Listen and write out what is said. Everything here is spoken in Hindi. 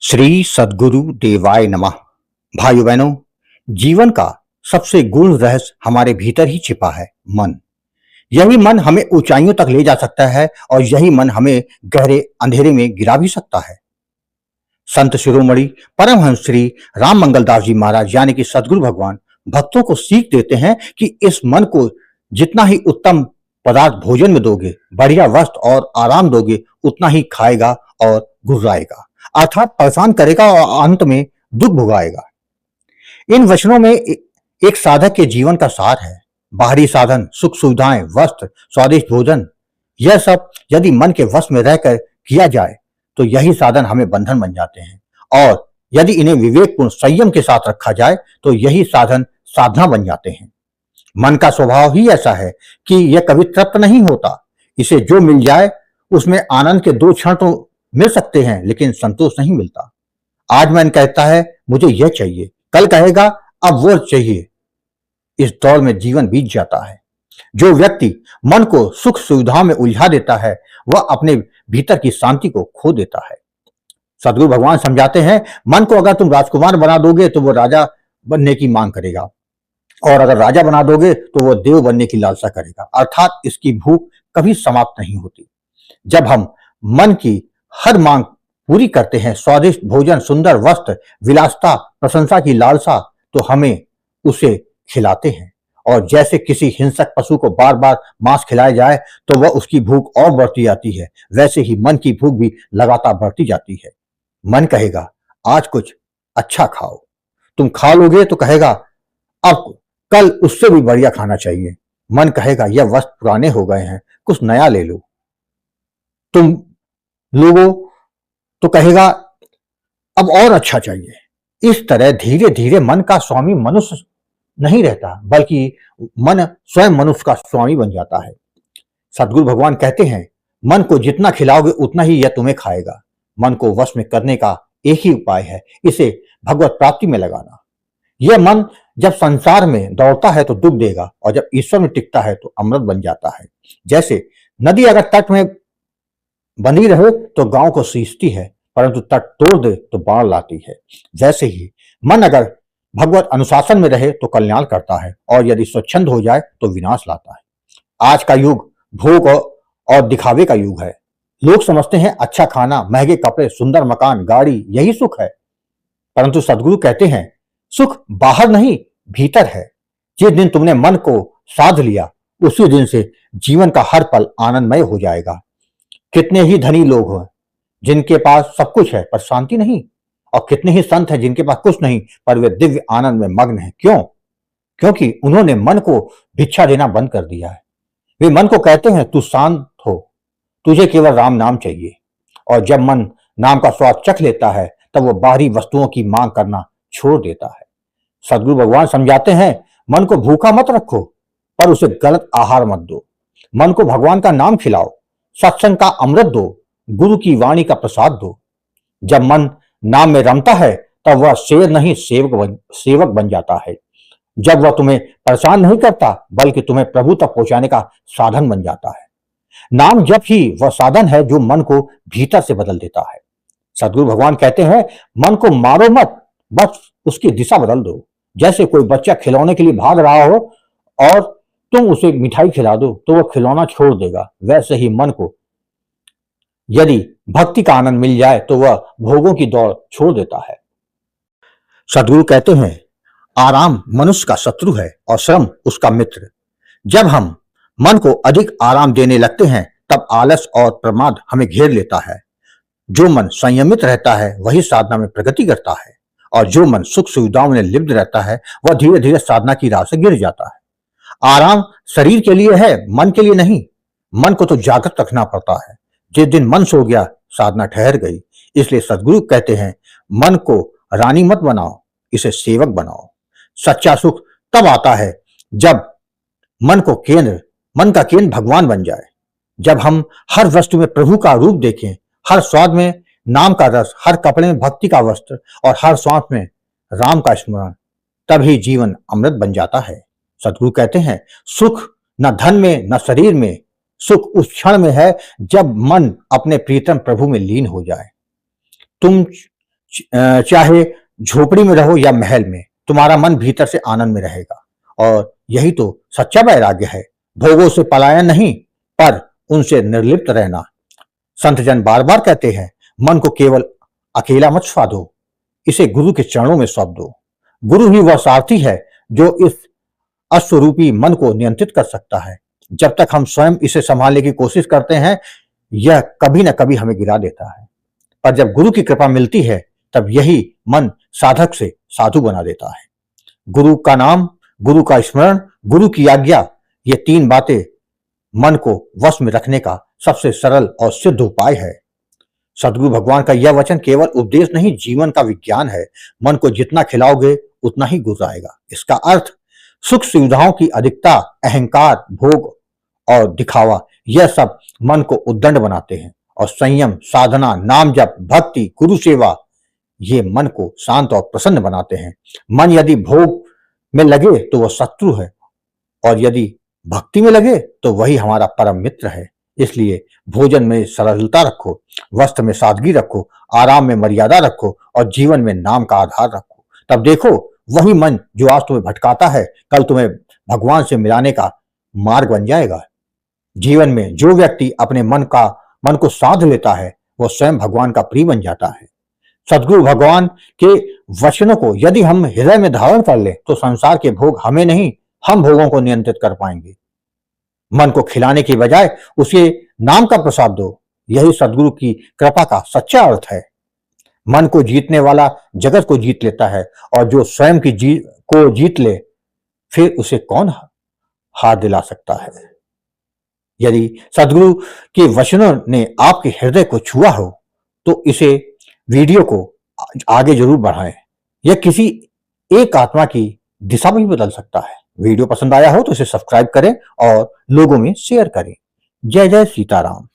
श्री सद्गुरु देवाय नमः। भाइयों बहनों, जीवन का सबसे गूढ़ रहस्य हमारे भीतर ही छिपा है, मन। यही मन हमें ऊंचाइयों तक ले जा सकता है और यही मन हमें गहरे अंधेरे में गिरा भी सकता है। संत शिरोमणि परमहंस श्री राम मंगलदास जी महाराज यानी कि सद्गुरु भगवान भक्तों को सीख देते हैं कि इस मन को जितना ही उत्तम पदार्थ भोजन में दोगे, बढ़िया वस्त्र और आराम दोगे, उतना ही खाएगा और गुर्राएगा, अर्थात परेशान करेगा और अंत में दुख भुगाएगा। इन वचनों में एक साधक के जीवन का सार है। बाहरी साधन, सुख सुविधाएं, वस्त्र, स्वादिष्ट भोजन, यह सब यदि मन के वश में रहकर किया जाए तो यही साधन हमें बंधन बन जाते हैं, और यदि इन्हें विवेकपूर्ण संयम के साथ रखा जाए तो यही साधन साधना बन जाते हैं। मन का स्वभाव ही ऐसा है कि यह कभी तृप्त नहीं होता। इसे जो मिल जाए उसमें आनंद के 2 क्षण तो मिल सकते हैं, लेकिन संतोष नहीं मिलता। आज मन कहता है मुझे यह चाहिए, कल कहेगा अब वो चाहिए। इस दौर में जीवन बीत जाता है। जो व्यक्ति मन को सुख सुविधाओं में उलझा देता है वह अपने भीतर की शांति को खो देता है। सद्गुरु भगवान समझाते हैं, मन को अगर तुम राजकुमार बना दोगे तो वो राजा बनने की मांग करेगा, और अगर राजा बना दोगे तो वो देव बनने की लालसा करेगा, अर्थात इसकी भूख कभी समाप्त नहीं होती। जब हम मन की हर मांग पूरी करते हैं, स्वादिष्ट भोजन, सुंदर वस्त्र, विलासता, प्रशंसा की लालसा, तो हमें उसे खिलाते हैं, और जैसे किसी हिंसक पशु को बार बार मांस खिलाया जाए तो वह उसकी भूख और बढ़ती जाती है, वैसे ही मन की भूख भी लगातार बढ़ती जाती है। मन कहेगा आज कुछ अच्छा खाओ, तुम खा लोगे तो कहेगा अब कल उससे भी बढ़िया खाना चाहिए। मन कहेगा यह वस्त्र पुराने हो गए हैं, कुछ नया ले लो, तुम लोगों तो कहेगा अब और अच्छा चाहिए। इस तरह धीरे धीरे मन का स्वामी मनुष्य नहीं रहता, बल्कि मन स्वयं मनुष्य का स्वामी बन जाता है। सद्गुरु भगवान कहते हैं, मन को जितना खिलाओगे उतना ही यह तुम्हें खाएगा। मन को वश में करने का एक ही उपाय है, इसे भगवत प्राप्ति में लगाना। यह मन जब संसार में दौड़ता है तो दुख देगा, और जब ईश्वर में टिकता है तो अमृत बन जाता है। जैसे नदी अगर तट में बंधी रहे तो गांव को सींचती है, परंतु तट तोड़ दे तो बाढ़ लाती है। वैसे ही मन अगर भगवत अनुशासन में रहे तो कल्याण करता है, और यदि स्वच्छंद हो जाए तो विनाश लाता है। आज का युग भोग और दिखावे का युग है। लोग समझते हैं अच्छा खाना, महंगे कपड़े, सुंदर मकान, गाड़ी यही सुख है, परंतु सद्गुरु कहते हैं सुख बाहर नहीं भीतर है। जिस दिन तुमने मन को साध लिया उसी दिन से जीवन का हर पल आनंदमय हो जाएगा। कितने ही धनी लोग हैं जिनके पास सब कुछ है पर शांति नहीं, और कितने ही संत हैं जिनके पास कुछ नहीं पर वे दिव्य आनंद में मग्न हैं। क्यों? क्योंकि उन्होंने मन को भिक्षा देना बंद कर दिया है। वे मन को कहते हैं तू शांत हो, तुझे केवल राम नाम चाहिए, और जब मन नाम का स्वाद चख लेता है तब वो बाहरी वस्तुओं की मांग करना छोड़ देता है। सद्गुरु भगवान समझाते हैं, मन को भूखा मत रखो पर उसे गलत आहार मत दो। मन को भगवान का नाम खिलाओ, सत्संग का अमृत दो, गुरु की वाणी का प्रसाद दो। जब मन नाम में रमता है तब वह शेर नहीं सेवक बन जाता है। जब वह तुम्हें परेशान नहीं करता बल्कि तुम्हें प्रभु तक पहुंचाने का साधन बन जाता है। नाम जब ही वह साधन है जो मन को भीतर से बदल देता है। सद्गुरु भगवान कहते हैं, मन को मारो मत, बस उसकी दिशा बदल दो। जैसे कोई बच्चा खिलौने के लिए भाग रहा हो और तुम उसे मिठाई खिला दो तो वह खिलौना छोड़ देगा, वैसे ही मन को यदि भक्ति का आनंद मिल जाए तो वह भोगों की दौड़ छोड़ देता है। सद्गुरु कहते हैं, आराम मनुष्य का शत्रु है और श्रम उसका मित्र। जब हम मन को अधिक आराम देने लगते हैं तब आलस और प्रमाद हमें घेर लेता है। जो मन संयमित रहता है वही साधना में प्रगति करता है, और जो मन सुख सुविधाओं में लिप्त रहता है वह धीरे धीरे साधना की राह से गिर जाता है। आराम शरीर के लिए है, मन के लिए नहीं। मन को तो जागृत रखना पड़ता है। जिस दिन मन सो गया साधना ठहर गई। इसलिए सद्गुरु कहते हैं, मन को रानी मत बनाओ, इसे सेवक बनाओ। सच्चा सुख तब आता है जब मन का केंद्र भगवान बन जाए। जब हम हर वस्तु में प्रभु का रूप देखें, हर स्वाद में नाम का रस, हर कपड़े में भक्ति का वस्त्र और हर सांस में राम का स्मरण, तभी जीवन अमृत बन जाता है। सद्गुरु कहते हैं, सुख न धन में न शरीर में, सुख उस क्षण में है जब मन अपने प्रीतम प्रभु में लीन हो जाए। तुम चाहे झोपड़ी में रहो या महल में, तुम्हारा मन भीतर से आनंद में रहेगा। और यही तो सच्चा वैराग्य है, भोगों से पलायन नहीं पर उनसे निर्लिप्त रहना। संत जन बार बार कहते हैं, मन को केवल अकेला मत स्वादो, इसे गुरु के चरणों में सौंप दो। गुरु ही वह सारथी है जो इस अश्वरूपी मन को नियंत्रित कर सकता है। जब तक हम स्वयं इसे संभालने की कोशिश करते हैं, यह कभी न कभी हमें गिरा देता है। पर जब गुरु की कृपा मिलती है, तब यही मन साधक से साधु बना देता है। गुरु का नाम, गुरु का स्मरण, गुरु की आज्ञा, ये तीन बातें मन को वश में रखने का सबसे सरल और सिद्ध उपाय है। सदगुरु भगवान का यह वचन केवल उपदेश नहीं, जीवन का विज्ञान है। मन को जितना खिलाओगे उतना ही गुर्र आएगा। इसका अर्थ सुख सुविधाओं की अधिकता, अहंकार, भोग और दिखावा, यह सब मन को उद्दंड बनाते हैं। और संयम, साधना, नाम जप, भक्ति, गुरु सेवा, ये मन को शांत और प्रसन्न बनाते हैं। मन यदि भोग में लगे तो वह शत्रु है, और यदि भक्ति में लगे तो वही हमारा परम मित्र है। इसलिए भोजन में सरलता रखो, वस्त्र में सादगी रखो, आराम में मर्यादा रखो और जीवन में नाम का आधार रखो। तब देखो, वही मन जो आज तुम्हें भटकाता है, कल तुम्हें भगवान से मिलाने का मार्ग बन जाएगा। जीवन में जो व्यक्ति अपने मन को साध लेता है, वह स्वयं भगवान का प्रिय बन जाता है। सदगुरु भगवान के वचनों को यदि हम हृदय में धारण कर ले, तो संसार के भोग हमें नहीं, हम भोगों को नियंत्रित कर पाएंगे। मन को खिलाने की बजाय उसे नाम का प्रसाद दो, यही सदगुरु की कृपा का सच्चा अर्थ है। मन को जीतने वाला जगत को जीत लेता है, और जो स्वयं को जीत ले, फिर उसे कौन हार दिला सकता है। यदि सदगुरु के वचनों ने आपके हृदय को छुआ हो, तो इसे वीडियो को आगे जरूर बढ़ाएं। यह किसी एक आत्मा की दिशा भी बदल सकता है। वीडियो पसंद आया हो तो इसे सब्सक्राइब करें और लोगों में शेयर करें। जय जय सीताराम।